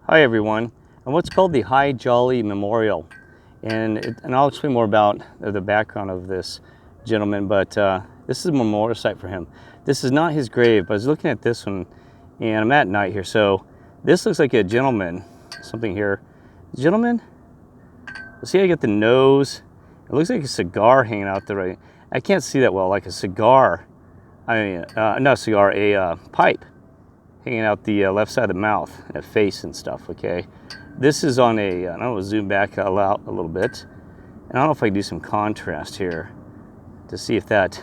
Hi everyone, and what's called the High Jolly Memorial, and I'll explain more about the background of this gentleman, but this is a memorial site for him. This is not his grave, but I was looking at this one, and I'm at night here, so this looks like a gentleman, something here. Gentleman? See how you get the nose? It looks like a cigar hanging out there, right? I can't see that well, like a cigar. I mean, not a cigar, a pipe hanging out the left side of the mouth, and face and stuff, okay? This is on a, I don't know, zoom back out a little bit. And I don't know if I can do some contrast here to see if that,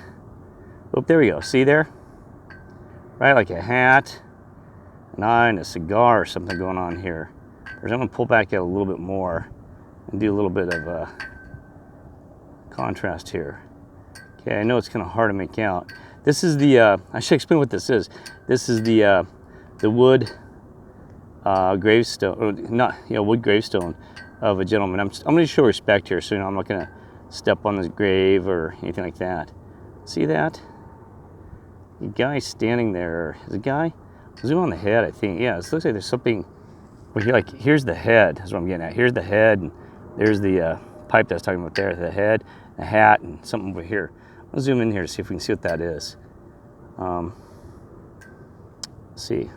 oh, there we go, see there? Right, like a hat, an eye, and a cigar or something going on here. I'm gonna pull back out a little bit more and do a little bit of contrast here. Okay, I know it's kind of hard to make out. This is the, I should explain what this is. This is the wood gravestone, or not, wood gravestone of a gentleman. I'm going to show respect here, so I'm not going to step on this grave or anything like that. See that? The guy standing there, is a guy? Zoom on the head, I think. Yeah, it looks like there's something, like, here's the head, is what I'm getting at. Here's the head, and there's the pipe that I was talking about there, the head, a hat, and something over here. I'll zoom in here to see if we can see what that is. Let's see.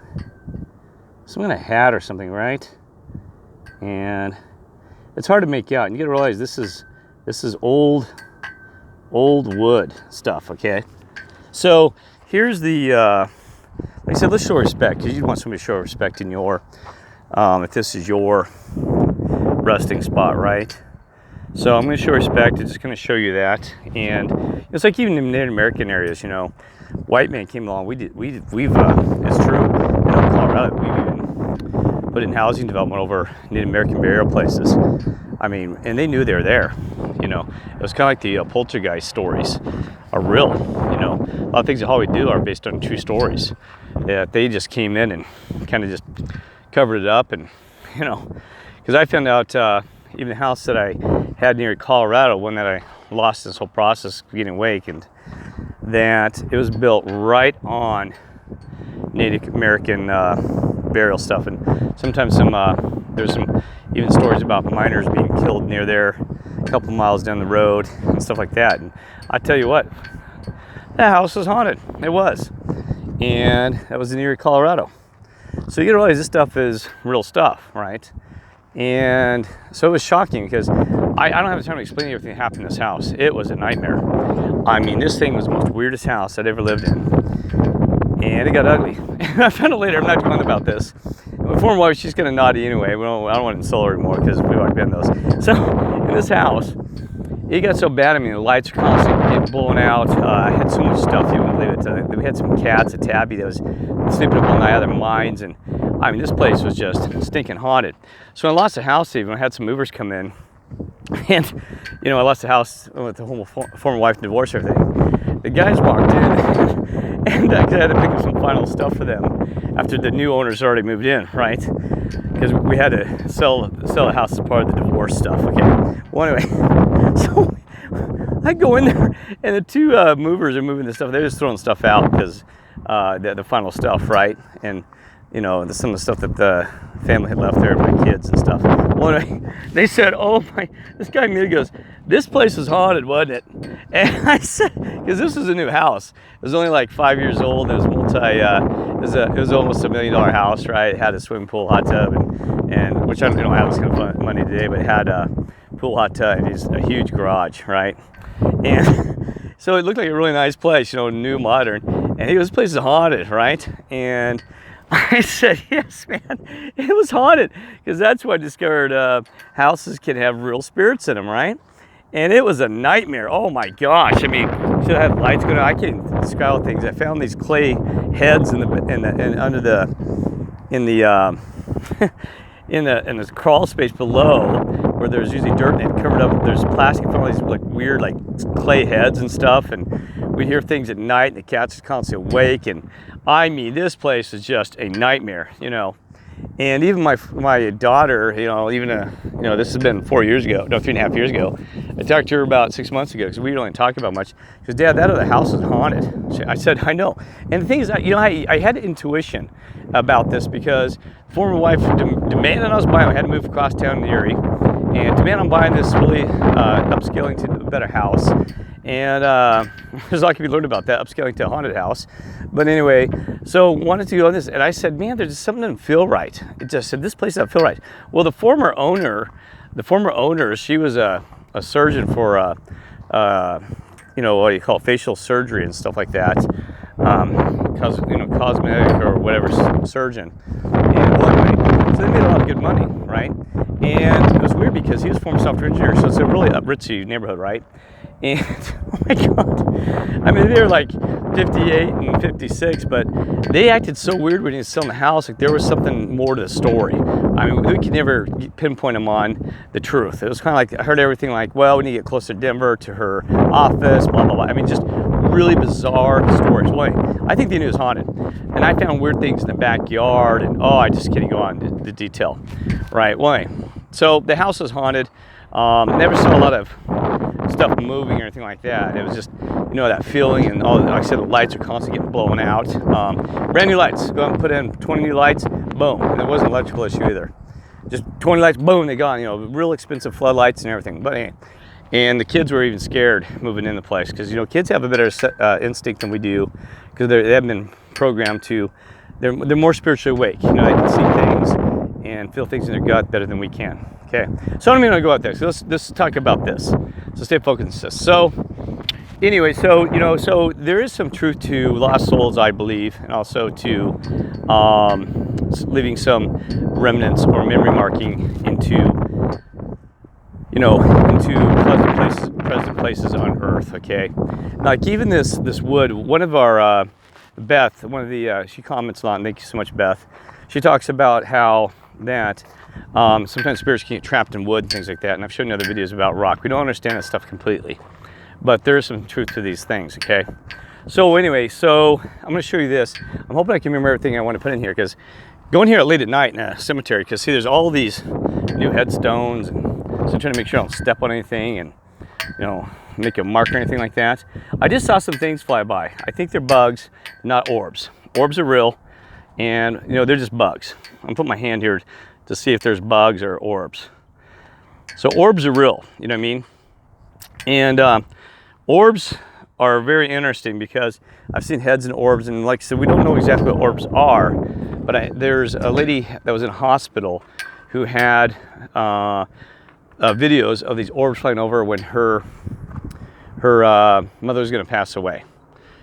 Some kind of hat or something, right? And it's hard to make out. And you gotta realize this is old wood stuff, okay? So here's the, like I said, let's show respect, because you want somebody to show respect in your, if this is your resting spot, right? So I'm going to show respect. I'm just going to show you that, and it's like even in Native American areas, white man came along. We've it's true. In Colorado, we've even put in housing development over Native American burial places. I mean, and they knew they were there. It was kind of like the poltergeist stories are real. A lot of things that Hollywood do are based on true stories. That they just came in and kind of just covered it up, and because I found out even the house that I had near Colorado, one that I lost this whole process getting awakened, that it was built right on Native American burial stuff, and sometimes there's some even stories about miners being killed near there, a couple miles down the road and stuff like that. And I tell you what, that house was haunted. It was, and that was in Erie, Colorado. So you gotta realize this stuff is real stuff, right? And so it was shocking, because I don't have the time to explain everything that happened in this house. It was a nightmare. I mean, this thing was the most weirdest house I'd ever lived in. And it got ugly. And I found out later, I'm not going about this. My former wife, she's kind of naughty anyway. I don't want to insult her anymore, because we've already been those. So in this house, it got so bad. I mean, the lights were constantly getting blown out. I had so much stuff, you wouldn't believe it. We had some cats, a tabby that was sleeping up all night out of their minds, and I mean, this place was just stinking haunted. So when I lost the house, even I had some movers come in, and I lost the house with the whole former wife and divorce, everything. The guys walked in, and I had to pick up some final stuff for them after the new owners already moved in, right? Because we had to sell the house as part of the divorce stuff. Okay. Well, anyway, so I go in there, and the two movers are moving the stuff. They're just throwing stuff out because the final stuff, right? And some of the stuff that the family had left there, my kids and stuff. Well, anyway, they said, "Oh my!" This guy immediately goes, "This place was haunted, wasn't it?" And I said, because this was a new house. It was only like 5 years old. It was it was almost $1 million house, right? It had a swimming pool, hot tub, and which I don't have this kind of money today, but it had a pool, hot tub, and just a huge garage, right? And so it looked like a really nice place, new, modern. And he goes, "This place is haunted, right?" And I said, "Yes, man, it was haunted," because that's why I discovered houses can have real spirits in them, right? And it was a nightmare. Oh my gosh! I mean, should have had lights going on. I can't even describe all things. I found these clay heads in the crawl space below, where there's usually dirt and it covered up. There's plastic from all these like weird like clay heads and stuff, and we hear things at night, and the cats are constantly awake, and I mean, this place is just a nightmare, And even my daughter, this has been 4 years ago, no, 3.5 years ago. I talked to her about 6 months ago because we don't talk about much. She goes, Dad, that other house is haunted. I said, I know. And the thing is, you know, I had intuition about this because former wife demanded I was buying. I had to move across town to Erie and demanded I'm buying this really upscaling to a better house. And there's a lot to be learned about that, upscaling to a haunted house. But anyway, so wanted to go on this. And I said, man, there's just something that doesn't feel right. It just said, this place doesn't feel right. Well, the former owner, she was a surgeon for, you know, what do you call it, facial surgery and stuff like that. You know, cosmetic or whatever surgeon. And well, anyway, so they made a lot of good money, right? And it was weird because he was a former software engineer, so it's a really ritzy neighborhood, right? And oh my God, I mean, they were like 58 and 56, but they acted so weird when he was selling the house. Like there was something more to the story. I mean, we could never pinpoint them on the truth. It was kind of like, I heard everything like, well, we need to get closer to Denver, to her office, blah, blah, blah. I mean, just really bizarre stories. Well, I think they knew it was haunted. And I found weird things in the backyard, and oh, I just can't go on the detail. Right, well, so the house was haunted. Never saw a lot of stuff moving or anything like that. It was just, you know, that feeling, and all, like I said, the lights are constantly getting blown out. Brand new lights, go out and put in 20 new lights, boom. And it wasn't an electrical issue either. Just 20 lights, boom, they gone, you know, real expensive floodlights and everything. But anyway, and the kids were even scared moving in the place because, you know, kids have a better instinct than we do because they haven't been programmed to, they're more spiritually awake. You know, they can see things and feel things in their gut better than we can. Okay, so I'm gonna go out there. So let's talk about this. So stay focused. So anyway, so you know, so there is some truth to lost souls, I believe, and also to leaving some remnants or memory marking into, you know, into present places on Earth. Okay, like even this wood. One of our Beth, one of the she comments a lot. Thank you so much, Beth. She talks about how that sometimes spirits can get trapped in wood and things like that, and I've shown you other videos about rock. We don't understand that stuff completely, but there is some truth to these things. Okay, so anyway, so I'm going to show you this. I'm hoping I can remember everything I want to put in here, because going here late at night in a cemetery, because see, there's all these new headstones, and so I'm trying to make sure I don't step on anything and, you know, make a mark or anything like that. I just saw some things fly by. I think they're bugs, not orbs. Orbs are real, and you know, they're just bugs. I'm putting my hand here to see if there's bugs or orbs. So orbs are real, you know what I mean? And orbs are very interesting because I've seen heads in orbs, and like I said, we don't know exactly what orbs are, but there's a lady that was in a hospital who had videos of these orbs flying over when her mother was going to pass away.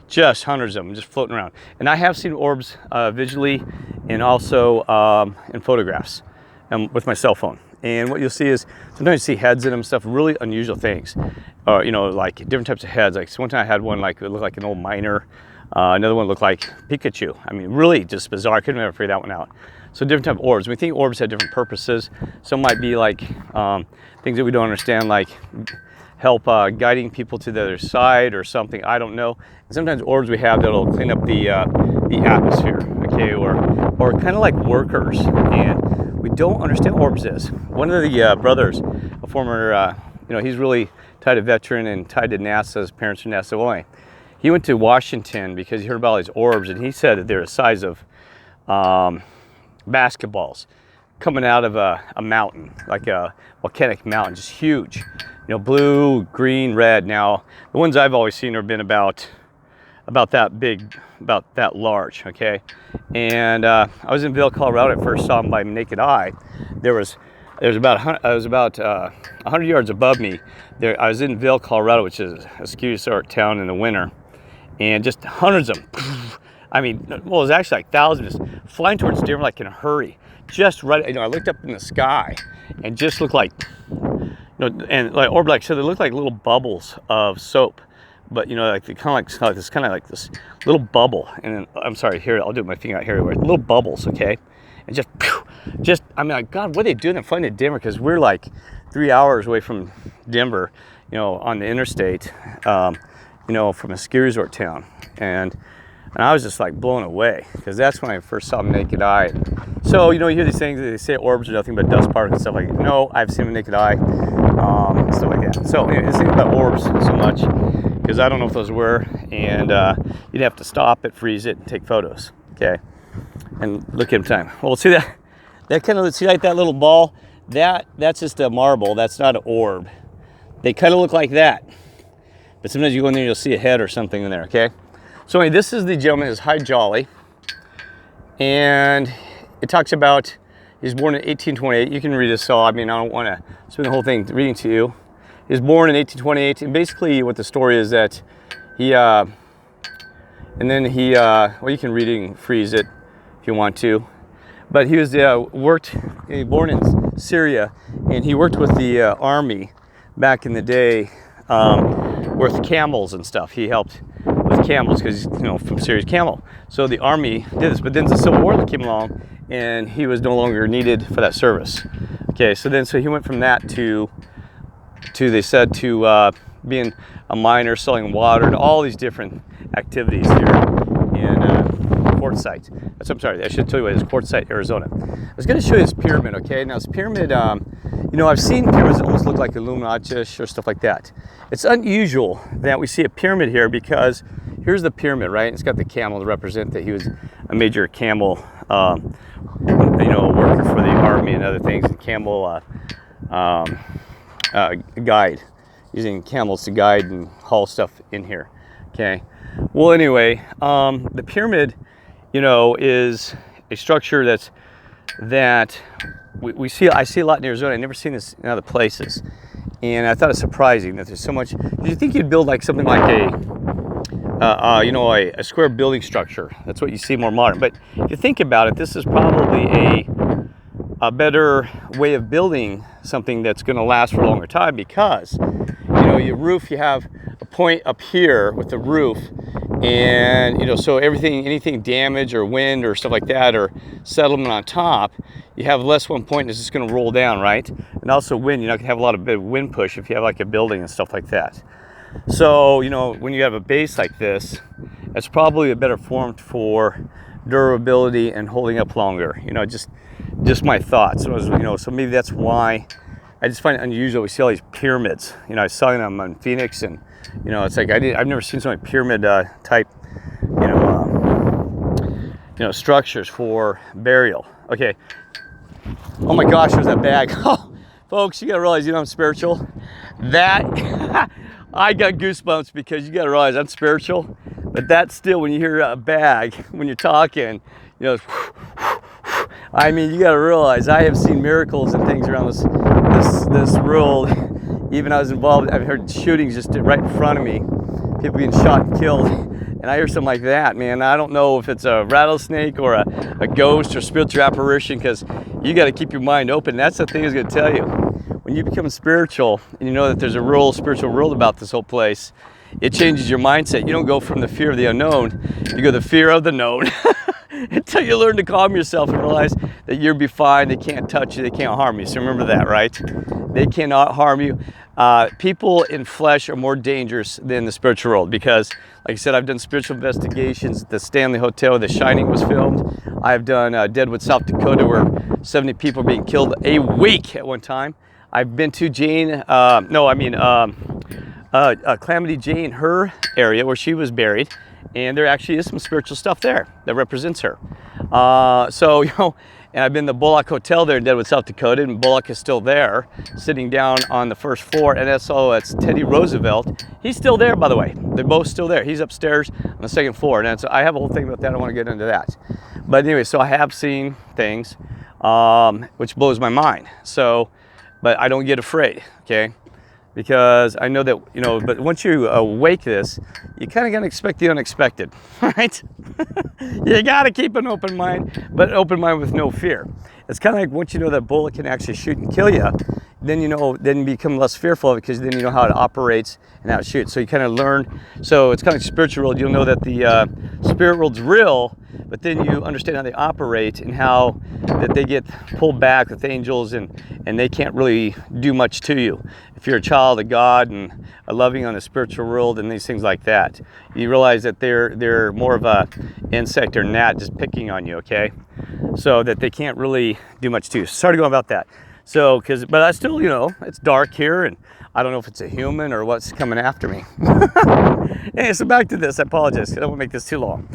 Just hundreds of them just floating around. And I have seen orbs visually and also in photographs with my cell phone. And what you'll see is sometimes you see heads in them, stuff, really unusual things. You know, like different types of heads. Like so one time I had one like it looked like an old miner. Another one looked like Pikachu. I mean, really just bizarre. I couldn't ever figure that one out. So different type of orbs. We think orbs have different purposes. Some might be like things that we don't understand, like help guiding people to the other side or something. I don't know. And sometimes orbs we have that'll clean up the atmosphere, okay, or kind of like workers. And we don't understand what orbs is. One of the brothers, a former, you know, he's really tied to veteran and tied to NASA. His parents are NASA. Well, he went to Washington because he heard about all these orbs, and he said that they're the size of basketballs coming out of a mountain, like a volcanic mountain, just huge. You know, blue, green, red. Now, the ones I've always seen have been about that big, about that large, okay? And I was in Vail, Colorado. I first saw them by naked eye. There was about 100 yards above me. There, I was in Vail, Colorado, which is a ski resort town in the winter, and just hundreds of them. I mean, well, it was actually like thousands, just flying towards Denver like in a hurry. Just right, you know, I looked up in the sky and just looked like, you know, and like orb, like so they looked like little bubbles of soap, but you know, like they kind of like this little bubble. And then, I'm sorry, here I'll do my finger out here, little bubbles, okay, and just I mean, like, God, what are they doing? They're flying to Denver because we're like 3 hours away from Denver, you know, on the interstate, you know, from a ski resort town, and I was just like blown away because that's when I first saw them naked eye. So, you know, you hear these things, they say orbs are nothing but dust particles and stuff like that. No, I've seen them naked eye. stuff like that. So anyway, this thing about orbs so much, because I don't know if those were, and you'd have to stop it, freeze it, and take photos, okay? And look at time. Well, see that kind of, see like that little ball? That's just a marble, that's not an orb. They kind of look like that. But sometimes you go in there, you'll see a head or something in there, okay? So anyway, this is the gentleman, is High Jolly. And it talks about, he's born in 1828. You can read this, so I mean, I don't want to spend the whole thing reading to you. He was born in 1828, and basically what the story is that he, well, you can read it and freeze it if you want to. But he was, born in Syria, and he worked with the army back in the day, with camels and stuff. He helped with camels because, you know, from Syria's camel. So the army did this, but then the Civil War came along and he was no longer needed for that service. Okay, so he went from that to they said, to being a miner, selling water, and all these different activities here in Quartzsite. I'm sorry, I should tell you what it is, Quartzsite, Arizona. I was going to show you this pyramid, okay? Now this pyramid, you know, I've seen pyramids that almost look like Illuminati-ish or stuff like that. It's unusual that we see a pyramid here because here's the pyramid, right? It's got the camel to represent that he was a major camel, you know, worker for the army and other things, and camel guide, using camels to guide and haul stuff in here, okay? Well, anyway, the pyramid, you know, is a structure that I see a lot in Arizona. I've never seen this in other places, and I thought it surprising that there's so much. Did you think you'd build like something like you know, a square building structure? That's what you see more modern. But if you think about it, this is probably a better way of building something that's going to last for a longer time, because, you know, your roof, you have a point up here with the roof, and, you know, so anything damage or wind or stuff like that, or settlement on top, you have less one point, and it's just going to roll down, right? And also wind, you're not going to have a lot of big wind push if you have like a building and stuff like that. So, you know, when you have a base like this, it's probably a better form for durability and holding up longer. You know, just my thoughts. So, you know, so maybe that's why I just find it unusual. We see all these pyramids. You know, I saw them in Phoenix, and, you know, it's like I've never seen so many pyramid type, you know, structures for burial. Okay. Oh my gosh, there's that bag. Oh, folks, you gotta realize, you know, I'm spiritual. That I got goosebumps because you gotta realize I'm spiritual. But that's still, when you hear a bag, when you're talking, you know, I mean, you gotta realize I have seen miracles and things around this world. Even I was involved, I've heard shootings just right in front of me, people being shot and killed, and I hear something like that, man. I don't know if it's a rattlesnake or a ghost or spiritual apparition, because you got to keep your mind open. That's the thing I was going to tell you. When you become spiritual and you know that there's a real spiritual world about this whole place, it changes your mindset. You don't go from the fear of the unknown, you go the fear of the known. Until you learn to calm yourself and realize that you'll be fine, they can't touch you, they can't harm you. So remember that, right? They cannot harm you. People in flesh are more dangerous than the spiritual world, because, like I said, I've done spiritual investigations at the Stanley Hotel where The Shining was filmed. I've done Deadwood, South Dakota, where 70 people are being killed a week at one time. I've been to Calamity Jane, her area where she was buried, and there actually is some spiritual stuff there that represents her. So, you know, and I've been to the Bullock Hotel there in Deadwood, South Dakota, and Bullock is still there, sitting down on the first floor, and that's Teddy Roosevelt. He's still there, by the way. They're both still there. He's upstairs on the second floor, and I have a whole thing about that. I don't want to get into that. But anyway, so I have seen things, which blows my mind. So, but I don't get afraid, okay? Because I know that, you know, but once you awake this, you kind of got to expect the unexpected, right? You got to keep an open mind, but an open mind with no fear. It's kind of like once you know that bullet can actually shoot and kill you, then you become less fearful of it, because then you know how it operates and how it shoots. So you kind of learn. So it's kind of like spiritual world. You'll know that the spirit world's real, but then you understand how they operate and how that they get pulled back with angels, and they can't really do much to you. If you're a child of God and a loving on the spiritual world and these things like that, you realize that they're more of a insect or gnat just picking on you, okay? So that they can't really do much to you. Sorry to go about that. So, but I still, you know, it's dark here, and I don't know if it's a human or what's coming after me. Hey, so back to this. I apologize. I don't want to make this too long.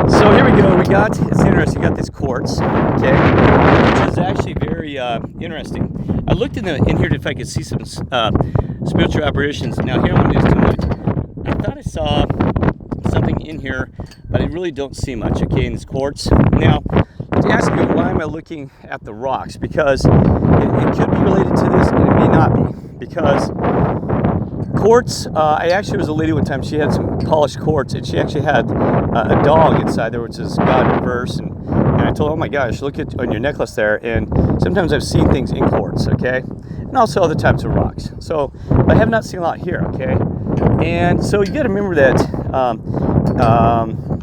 So here we go. It's interesting. We got this quartz, okay, which is actually very interesting. I looked in here if I could see some spiritual apparitions. Now here I'm going to do too much. I thought I saw something in here, but I really don't see much, okay, in this quartz. Now, to ask me why am I looking at the rocks, because it could be related to this and it may not be, because quartz, I actually was a lady one time, she had some polished quartz, and she actually had a dog inside there, which is God reverse, and I told her, oh my gosh, look at on your necklace there, and sometimes I've seen things in quartz, okay, and also other types of rocks. So I have not seen a lot here, okay, and so you got to remember that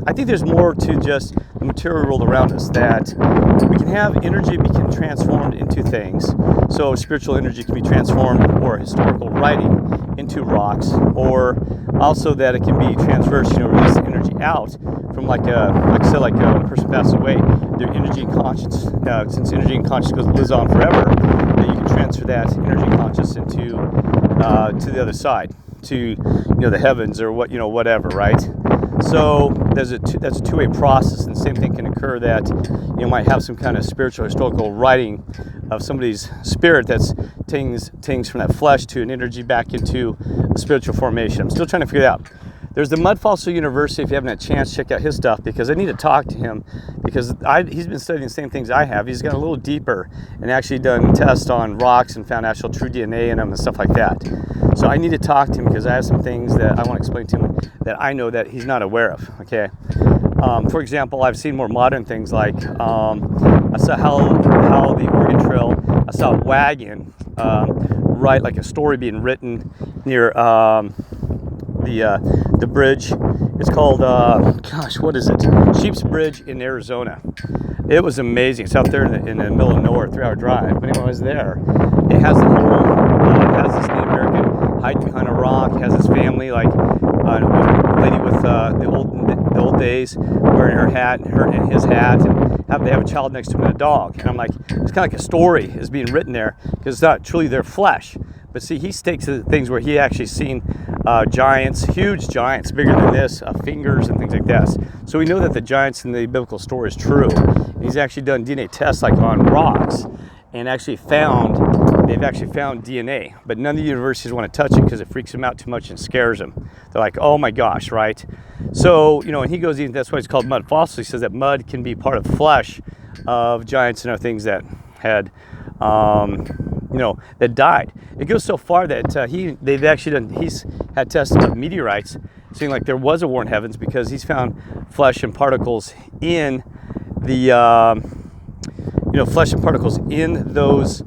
I think there's more to just the material world around us, that we can have energy become transformed into things. So spiritual energy can be transformed, or historical writing, into rocks, or also that it can be transverse, you know, release the energy out from like I said, when a person passes away, their energy and conscience, since energy and conscience lives on forever, that you can transfer that energy and conscience into to the other side, to, you know, the heavens, or what, you know, whatever, right? So that's a two-way process, and the same thing can occur, that you might have some kind of spiritual historical writing of somebody's spirit that's taking from that flesh to an energy back into a spiritual formation. I'm still trying to figure it out. There's the Mud Fossil University. If you haven't had a chance, check out his stuff, because I need to talk to him, because he's been studying the same things I have. He's gone a little deeper and actually done tests on rocks and found actual true DNA in them and stuff like that. So I need to talk to him, because I have some things that I want to explain to him that I know that he's not aware of, okay? For example, I've seen more modern things, like I saw how the Oregon Trail, I saw a wagon, right, like a story being written near the bridge. It's called, gosh, what is it? Sheep's Bridge in Arizona. It was amazing. It's out there in the middle of nowhere, 3-hour drive. But anyway, I was there. It has the whole, it has this Native American hiding behind a rock. It has this family, like a lady with the old days, wearing her hat and his hat, and they have a child next to him and a dog. And I'm like, it's kind of like a story is being written there, because it's not truly their flesh. But see, he takes the things where he actually seen giants, huge giants, bigger than this, fingers and things like this. So we know that the giants in the biblical story is true. And he's actually done DNA tests, like on rocks, and they've actually found DNA. But none of the universities want to touch it, because it freaks them out too much and scares them. They're like, oh my gosh, right? So, you know, and he goes in, that's why it's called mud fossil. He says that mud can be part of flesh of giants and other things that had, you know, that died. It goes so far that he's had tests of meteorites, saying like there was a war in heavens, because he's found flesh and particles in the, flesh and particles in those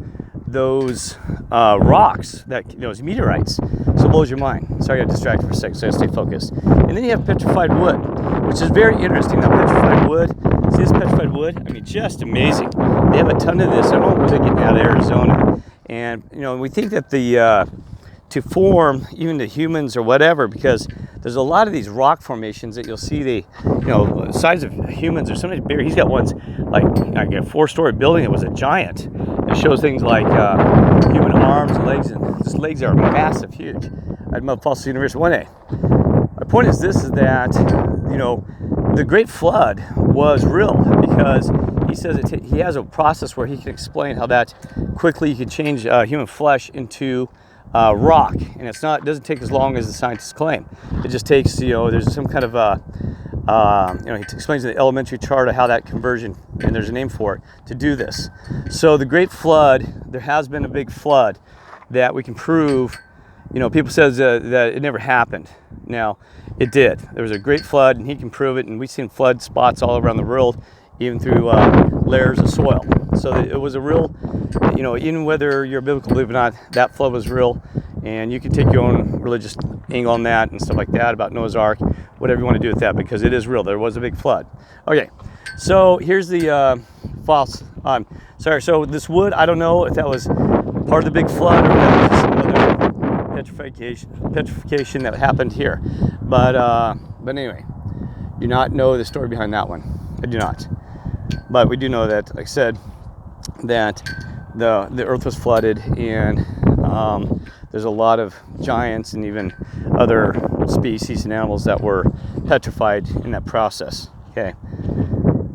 rocks, that, you know, as meteorites. So it blows your mind. Sorry, I got distracted for a second, so I gotta stay focused. And then you have petrified wood, which is very interesting. Now, petrified wood, see this petrified wood? I mean, just amazing. They have a ton of this. I don't know where they're getting out of Arizona. And, you know, we think that to form, even to humans or whatever, because there's a lot of these rock formations that you'll see the, you know, size of humans or something bigger. He's got ones like a 4-story building that was a giant. It shows things like human arms, legs, and just legs are massive, huge. At Mud Fossil University one day. My point is this, is that, you know, the Great Flood was real, because he says he has a process where he can explain how that quickly you can change human flesh into rock, and it doesn't take as long as the scientists claim. It just takes, you know, there's some kind of he explains in the elementary chart of how that conversion, and there's a name for it, to do this. So the Great Flood, there has been a big flood that we can prove. You know, people says that it never happened. Now, it did. There was a great flood, and he can prove it, and we've seen flood spots all around the world, even through layers of soil. So it was a real, you know, even whether you're a biblical believer or not, that flood was real, and you can take your own religious angle on that and stuff like that about Noah's Ark, whatever you want to do with that, because it is real. There was a big flood. Okay, so here's the fossil. So this wood, I don't know if that was part of the big flood or if that was some other petrification that happened here. But anyway, do not know the story behind that one. I do not. But we do know that, like I said, that the earth was flooded, and there's a lot of giants and even other species and animals that were petrified in that process. Okay,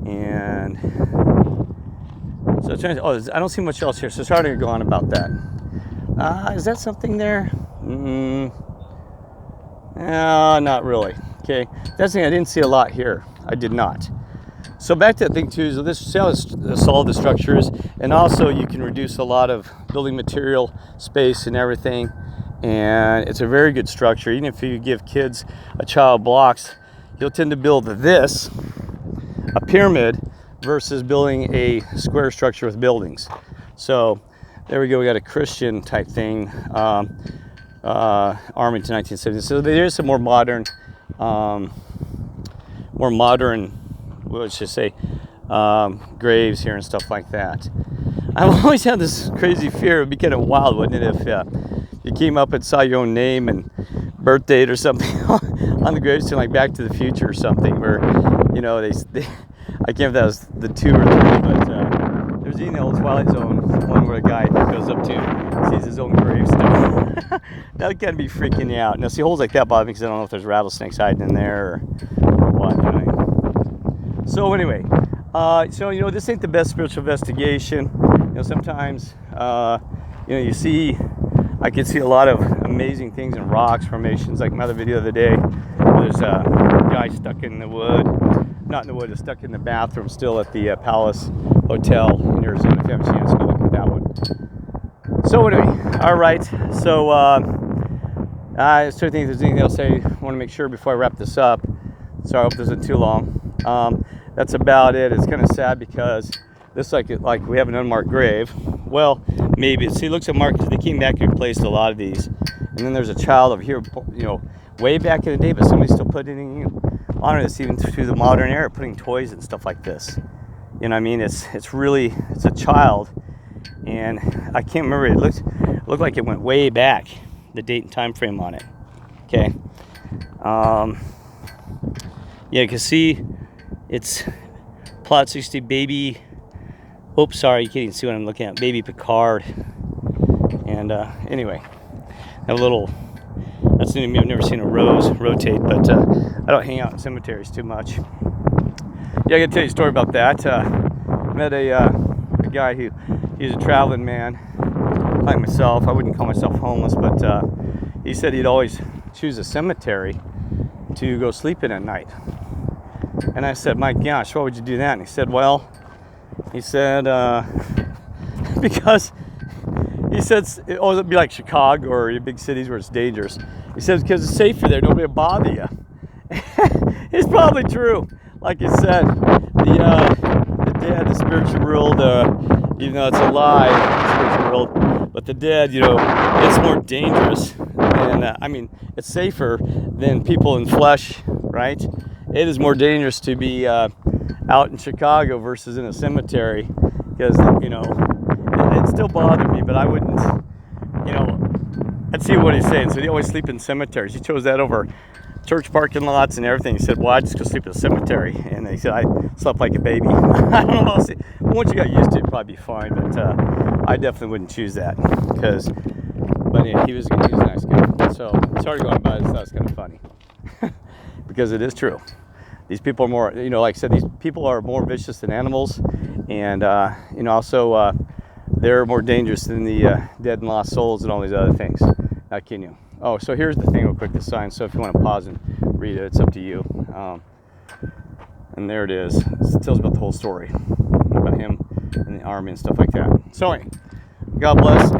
and so I don't see much else here, so starting to go on about that. Is that something there? No, not really. Okay, that's the thing, I didn't see a lot here. I did not. So back to that thing too, so this, see how solid the structure is, and also you can reduce a lot of building material, space and everything, and it's a very good structure. Even if you give kids a child blocks, you'll tend to build this, a pyramid, versus building a square structure with buildings. So there we go, we got a Christian type thing, Arlington 1970s. So there's some more modern, let's just say, graves here and stuff like that. I've always had this crazy fear. It would be kind of wild, wouldn't it, if you came up and saw your own name and birth date or something on the gravestone, like Back to the Future or something, where, you know, they I can't remember if that was the 2 or 3, but there's even the old Twilight Zone one where a guy goes up to, sees his own gravestone. That would kind of be freaking you out. Now, see, holes like that bother me because I don't know if there's rattlesnakes hiding in there or what. You know? So anyway, so, you know, this ain't the best spiritual investigation. You know, sometimes, you know, you see, I can see a lot of amazing things in rocks formations, like my other video the other day. There's a guy stuck in the wood, not in the wood, stuck in the bathroom still at the Palace Hotel in Arizona. If you haven't seen it, let's go look at that one. So anyway, all right, so I still think there's anything else I want to make sure before I wrap this up. Sorry, I hope this isn't too long. That's about it. It's kind of sad because this like we have an unmarked grave. Well, maybe. See, it looks unmarked because they came back and replaced a lot of these. And then there's a child over here, you know, way back in the day, but somebody's still putting honor this even through the modern era, putting toys and stuff like this. You know what I mean? It's a child, and I can't remember. It looked like it went way back, the date and time frame on it. Okay. Yeah, you can see it's plot 60 baby. Oops, sorry, you can't even see what I'm looking at. Baby Picard. And anyway, a little. That's new to me. I've never seen a rose rotate, but I don't hang out in cemeteries too much. Yeah, I gotta tell you a story about that. Met a guy he's a traveling man, like myself. I wouldn't call myself homeless, but he said he'd always choose a cemetery to go sleep in at night. And I said, my gosh, why would you do that? And he said, well, because he said, oh, it'd be like Chicago or big cities where it's dangerous. He says, because it's safer there, nobody will bother you. It's probably true. Like you said, the dead, the spiritual world, even though it's alive, the spiritual world, but the dead, you know, it's more dangerous. And I mean, it's safer than people in flesh, right? It is more dangerous to be out in Chicago versus in a cemetery, because, you know, it still bothered me, but I wouldn't, you know, I'd see what he's saying. So he always sleep in cemeteries. He chose that over church parking lots and everything. He said, well, I just go sleep in a cemetery. And he said, I slept like a baby. I don't know. Once you got used to it, it'd probably be fine. But I definitely wouldn't choose that. But yeah, he was a nice guy. So sorry going by this. That was kind of funny. Because it is true. These people are more, you know, like I said, these people are more vicious than animals. And, you know, also, they're more dangerous than the dead and lost souls and all these other things. Not kidding you. Oh, so here's the thing real quick, the sign. So if you want to pause and read it, it's up to you. And there it is. It tells about the whole story about him and the army and stuff like that. So anyway, God bless.